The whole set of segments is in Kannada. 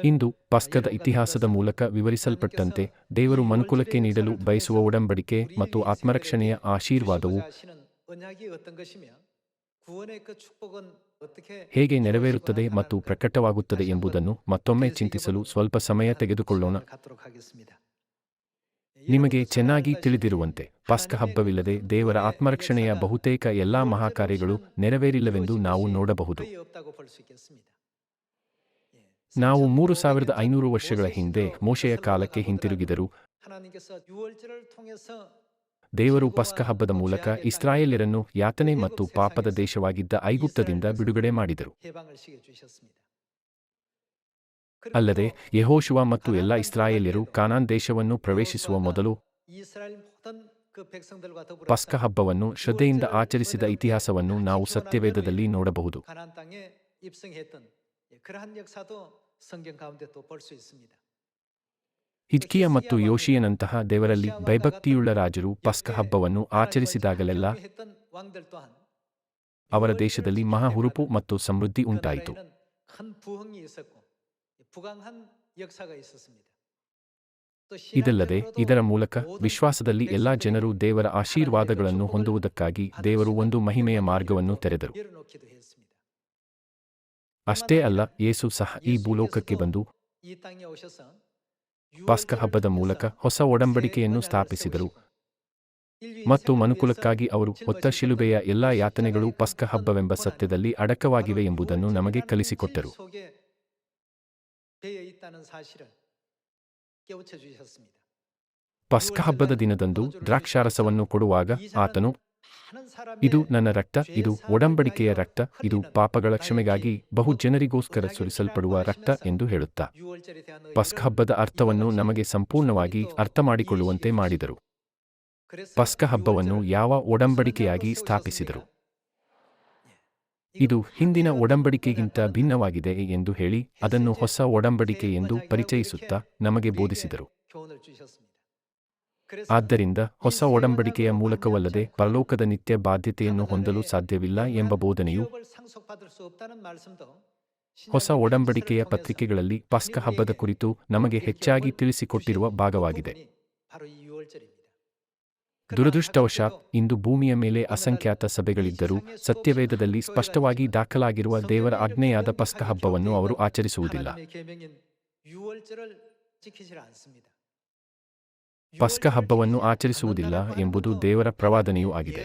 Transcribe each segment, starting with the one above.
ಇಂದು ಪಸ್ಕದ ಇತಿಹಾಸದ ಮೂಲಕ ವಿವರಿಸಲ್ಪಟ್ಟಂತೆ ದೇವರು ಮನುಕುಲಕ್ಕೆ ನೀಡಲು ಬಯಸುವ ಒಡಂಬಡಿಕೆ ಮತ್ತು ಆತ್ಮರಕ್ಷಣೆಯ ಆಶೀರ್ವಾದವು ಹೇಗೆ ನೆರವೇರುತ್ತದೆ ಮತ್ತು ಪ್ರಕಟವಾಗುತ್ತದೆ ಎಂಬುದನ್ನು ಮತ್ತೊಮ್ಮೆ ಚಿಂತಿಸಲು ಸ್ವಲ್ಪ ಸಮಯ ತೆಗೆದುಕೊಳ್ಳೋಣ. ನಿಮಗೆ ಚೆನ್ನಾಗಿ ತಿಳಿದಿರುವಂತೆ ಪಸ್ಕ ಹಬ್ಬವಿಲ್ಲದೆ ದೇವರ ಆತ್ಮರಕ್ಷಣೆಯ ಬಹುತೇಕ ಎಲ್ಲಾ ಮಹಾಕಾರ್ಯಗಳು ನೆರವೇರಿಲ್ಲವೆಂದು ನಾವು ನೋಡಬಹುದು. ನಾವು 3500 ವರ್ಷಗಳ ಹಿಂದೆ ಮೋಶೆಯ ಕಾಲಕ್ಕೆ ಹಿಂತಿರುಗಿದರೂ ದೇವರು ಪಸ್ಕ ಹಬ್ಬದ ಮೂಲಕ ಇಸ್ರಾಯೇಲ್ಯರನ್ನು ಯಾತನೆ ಮತ್ತು ಪಾಪದ ದೇಶವಾಗಿದ್ದ ಐಗುಪ್ತದಿಂದ ಬಿಡುಗಡೆ ಮಾಡಿದರು. ಅಲ್ಲದೆ ಯೆಹೋಶುವ ಮತ್ತು ಎಲ್ಲ ಇಸ್ರಾಯೇಲ್ಯರು ಕಾನಾನ್ ದೇಶವನ್ನು ಪ್ರವೇಶಿಸುವ ಮೊದಲು ಪಸ್ಕ ಹಬ್ಬವನ್ನು ಶ್ರದ್ಧೆಯಿಂದ ಆಚರಿಸಿದ ಇತಿಹಾಸವನ್ನು ನಾವು ಸತ್ಯವೇದದಲ್ಲಿ ನೋಡಬಹುದು. ಹಿಜ್ಕೀಯ ಮತ್ತು ಯೋಷೀಯನಂತಹ ದೇವರಲ್ಲಿ ಭಯಭಕ್ತಿಯುಳ್ಳ ರಾಜರು ಪಸ್ಕ ಹಬ್ಬವನ್ನು ಆಚರಿಸಿದಾಗಲೆಲ್ಲ ಅವರ ದೇಶದಲ್ಲಿ ಮಹಾ ಹುರುಪು ಮತ್ತು ಸಮೃದ್ಧಿ ಉಂಟಾಯಿತು. ಇದಲ್ಲದೆ ಇದರ ಮೂಲಕ ವಿಶ್ವಾಸದಲ್ಲಿ ಎಲ್ಲಾ ಜನರು ದೇವರ ಆಶೀರ್ವಾದಗಳನ್ನು ಹೊಂದುವುದಕ್ಕಾಗಿ ದೇವರು ಒಂದು ಮಹಿಮೆಯ ಮಾರ್ಗವನ್ನು ತೆರೆದರು. ಅಷ್ಟೇ ಅಲ್ಲ, ಯೇಸು ಸಹ ಈ ಭೂಲೋಕಕ್ಕೆ ಬಂದು ಪಸ್ಕ ಹಬ್ಬದ ಮೂಲಕ ಹೊಸ ಒಡಂಬಡಿಕೆಯನ್ನು ಸ್ಥಾಪಿಸಿದರು ಮತ್ತು ಮನುಕುಲಕ್ಕಾಗಿ ಅವರು ಹೊತ್ತ ಶಿಲುಬೆಯ ಎಲ್ಲಾ ಯಾತನೆಗಳು ಪಸ್ಕ ಹಬ್ಬವೆಂಬ ಸತ್ಯದಲ್ಲಿ ಅಡಕವಾಗಿವೆ ಎಂಬುದನ್ನು ನಮಗೆ ಕಲಿಸಿಕೊಟ್ಟರು. ಪಸ್ಕ ಹಬ್ಬದ ದಿನದಂದು ದ್ರಾಕ್ಷಾರಸವನ್ನು ಕೊಡುವಾಗ ಆತನು, ಇದು ನನ್ನ ರಕ್ತ, ಇದು ಒಡಂಬಡಿಕೆಯ ರಕ್ತ, ಇದು ಪಾಪಗಳ ಕ್ಷಮೆಗಾಗಿ ಬಹು ಜನರಿಗೋಸ್ಕರ ಸುರಿಸಲ್ಪಡುವ ರಕ್ತ ಎಂದು ಹೇಳುತ್ತಾ ಪಸ್ಕ ಹಬ್ಬದ ಅರ್ಥವನ್ನು ನಮಗೆ ಸಂಪೂರ್ಣವಾಗಿ ಅರ್ಥಮಾಡಿಕೊಳ್ಳುವಂತೆ ಮಾಡಿದರು. ಪಸ್ಕ ಹಬ್ಬವನ್ನು ಯಾವ ಒಡಂಬಡಿಕೆಯಾಗಿ ಸ್ಥಾಪಿಸಿದರು? ಇದು ಹಿಂದಿನ ಒಡಂಬಡಿಕೆಗಿಂತ ಭಿನ್ನವಾಗಿದೆ ಎಂದು ಹೇಳಿ ಅದನ್ನು ಹೊಸ ಒಡಂಬಡಿಕೆ ಎಂದು ಪರಿಚಯಿಸುತ್ತಾ ನಮಗೆ ಬೋಧಿಸಿದರು. ಆದ್ದರಿಂದ ಹೊಸ ಒಡಂಬಡಿಕೆಯ ಮೂಲಕವಲ್ಲದೆ ಪರಲೋಕದ ನಿತ್ಯ ಬಾಧ್ಯತೆಯನ್ನು ಹೊಂದಲು ಸಾಧ್ಯವಿಲ್ಲ ಎಂಬ ಬೋಧನೆಯು ಹೊಸ ಒಡಂಬಡಿಕೆಯ ಪತ್ರಿಕೆಗಳಲ್ಲಿ ಪಸ್ಕ ಹಬ್ಬದ ಕುರಿತು ನಮಗೆ ಹೆಚ್ಚಾಗಿ ತಿಳಿಸಿಕೊಟ್ಟಿರುವ ಭಾಗವಾಗಿದೆ. ದುರದೃಷ್ಟವಶಾತ್ ಇಂದು ಭೂಮಿಯ ಮೇಲೆ ಅಸಂಖ್ಯಾತ ಸಭೆಗಳಿದ್ದರೂ ಸತ್ಯವೇದದಲ್ಲಿ ಸ್ಪಷ್ಟವಾಗಿ ದಾಖಲಾಗಿರುವ ದೇವರ ಆಜ್ಞೆಯಾದ ಪಸ್ಕ ಹಬ್ಬವನ್ನು ಅವರು ಆಚರಿಸುವುದಿಲ್ಲ. ಪಸ್ಕ ಹಬ್ಬವನ್ನು ಆಚರಿಸುವುದಿಲ್ಲ ಎಂಬುದು ದೇವರ ಪ್ರವಾದನೆಯೂ ಆಗಿದೆ.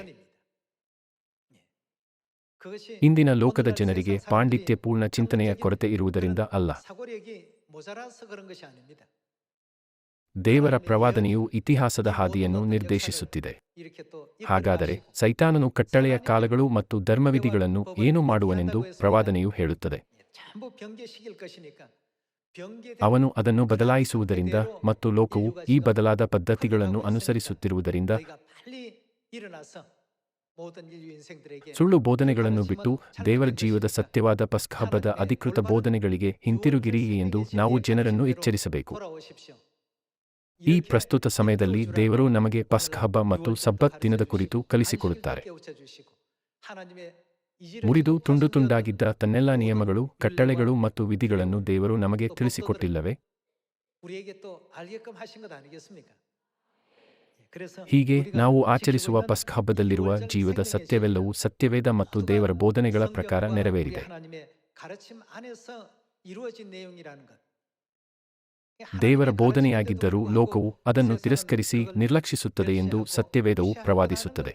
ಇಂದಿನ ಲೋಕದ ಜನರಿಗೆ ಪಾಂಡಿತ್ಯಪೂರ್ಣ ಚಿಂತನೆಯ ಕೊರತೆ ಇರುವುದರಿಂದ ಅಲ್ಲ. ದೇವರ ಪ್ರವಾದನೆಯು ಇತಿಹಾಸದ ಹಾದಿಯನ್ನು ನಿರ್ದೇಶಿಸುತ್ತಿದೆ. ಹಾಗಾದರೆ ಸೈತಾನನು ಕಟ್ಟಳೆಯ ಕಾಲಗಳು ಮತ್ತು ಧರ್ಮವಿಧಿಗಳನ್ನು ಏನು ಮಾಡುವನೆಂದು ಪ್ರವಾದನೆಯು ಹೇಳುತ್ತದೆ? ಅವನು ಅದನ್ನು ಬದಲಾಯಿಸುವುದರಿಂದ ಮತ್ತು ಲೋಕವು ಈ ಬದಲಾದ ಪದ್ಧತಿಗಳನ್ನು ಅನುಸರಿಸುತ್ತಿರುವುದರಿಂದ ಸುಳ್ಳು ಬೋಧನೆಗಳನ್ನು ಬಿಟ್ಟು ದೇವರ ಜೀವದ ಸತ್ಯವಾದ ಪಸ್ಕ ಹಬ್ಬದ ಅಧಿಕೃತ ಬೋಧನೆಗಳಿಗೆ ಹಿಂತಿರುಗಿರಿ ಎಂದು ನಾವು ಜನರನ್ನು ಎಚ್ಚರಿಸಬೇಕು. ಈ ಪ್ರಸ್ತುತ ಸಮಯದಲ್ಲಿ ದೇವರು ನಮಗೆ ಪಸ್ಕ ಹಬ್ಬ ಮತ್ತು ಸಬ್ಬತ್ ದಿನದ ಕುರಿತು ಕಲಿಸಿಕೊಡುತ್ತಾರೆ. ಮುರಿದು ತುಂಡು ತುಂಡಾಗಿದ್ದ ತನ್ನೆಲ್ಲ ನಿಯಮಗಳು, ಕಟ್ಟಳೆಗಳು ಮತ್ತು ವಿಧಿಗಳನ್ನು ದೇವರು ನಮಗೆ ತಿಳಿಸಿಕೊಟ್ಟಿಲ್ಲವೇ? ಹೀಗೆ ನಾವು ಆಚರಿಸುವ ಪಸ್ಕ ಹಬ್ಬದಲ್ಲಿರುವ ಜೀವದ ಸತ್ಯವೆಲ್ಲವೂ ಸತ್ಯವೇದ ಮತ್ತು ದೇವರ ಬೋಧನೆಗಳ ಪ್ರಕಾರ ನೆರವೇರಿದೆ. ದೇವರ ಬೋಧನೆಯಾಗಿದ್ದರೂ ಲೋಕವು ಅದನ್ನು ತಿರಸ್ಕರಿಸಿ ನಿರ್ಲಕ್ಷಿಸುತ್ತದೆ ಎಂದು ಸತ್ಯವೇದವು ಪ್ರವಾದಿಸುತ್ತದೆ.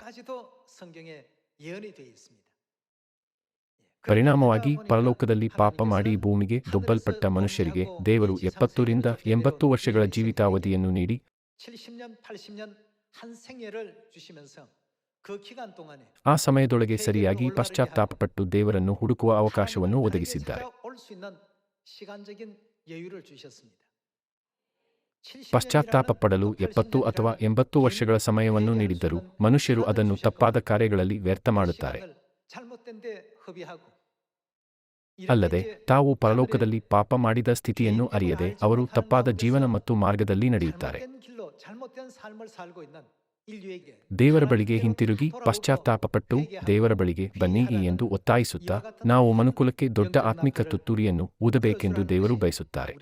ಪರಿಣಾಮವಾಗಿ ಪರಲೋಕದಲ್ಲಿ ಪಾಪ ಮಾಡಿ ಭೂಮಿಗೆ ದೊಬ್ಬಲ್ಪಟ್ಟ ಮನುಷ್ಯರಿಗೆ ದೇವರು 70 ರಿಂದ 80 ವರ್ಷಗಳ ಜೀವಿತಾವಧಿಯನ್ನು ನೀಡಿ ಆ ಸಮಯದೊಳಗೆ ಸರಿಯಾಗಿ ಪಶ್ಚಾತ್ತಾಪಪಟ್ಟು ದೇವರನ್ನು ಹುಡುಕುವ ಅವಕಾಶವನ್ನು ಒದಗಿಸಿದ್ದಾರೆ. ಪಶ್ಚಾತ್ತಾಪ ಪಡಲು 70 ಅಥವಾ 80 ವರ್ಷಗಳ ಸಮಯವನ್ನು ನೀಡಿದ್ದರೂ ಮನುಷ್ಯರು ಅದನ್ನು ತಪ್ಪಾದ ಕಾರ್ಯಗಳಲ್ಲಿ ವ್ಯರ್ಥ ಮಾಡುತ್ತಾರೆ. ಅಲ್ಲದೆ ತಾವು ಪರಲೋಕದಲ್ಲಿ ಪಾಪ ಮಾಡಿದ ಸ್ಥಿತಿಯನ್ನು ಅರಿಯದೆ ಅವರು ತಪ್ಪಾದ ಜೀವನ ಮತ್ತು ಮಾರ್ಗದಲ್ಲಿ ನಡೆಯುತ್ತಾರೆ. ದೇವರ ಬಳಿಗೆ ಹಿಂತಿರುಗಿ ಪಶ್ಚಾತ್ತಾಪಪಟ್ಟು ದೇವರ ಬಳಿಗೆ ಬನ್ನಿ ಎಂದು ಒತ್ತಾಯಿಸುತ್ತಾ ನಾವು ಮನುಕುಲಕ್ಕೆ ದೊಡ್ಡ ಆತ್ಮಿಕ ತುತ್ತೂರಿಯನ್ನು ಊದಬೇಕೆಂದು ದೇವರು ಬಯಸುತ್ತಾರೆ.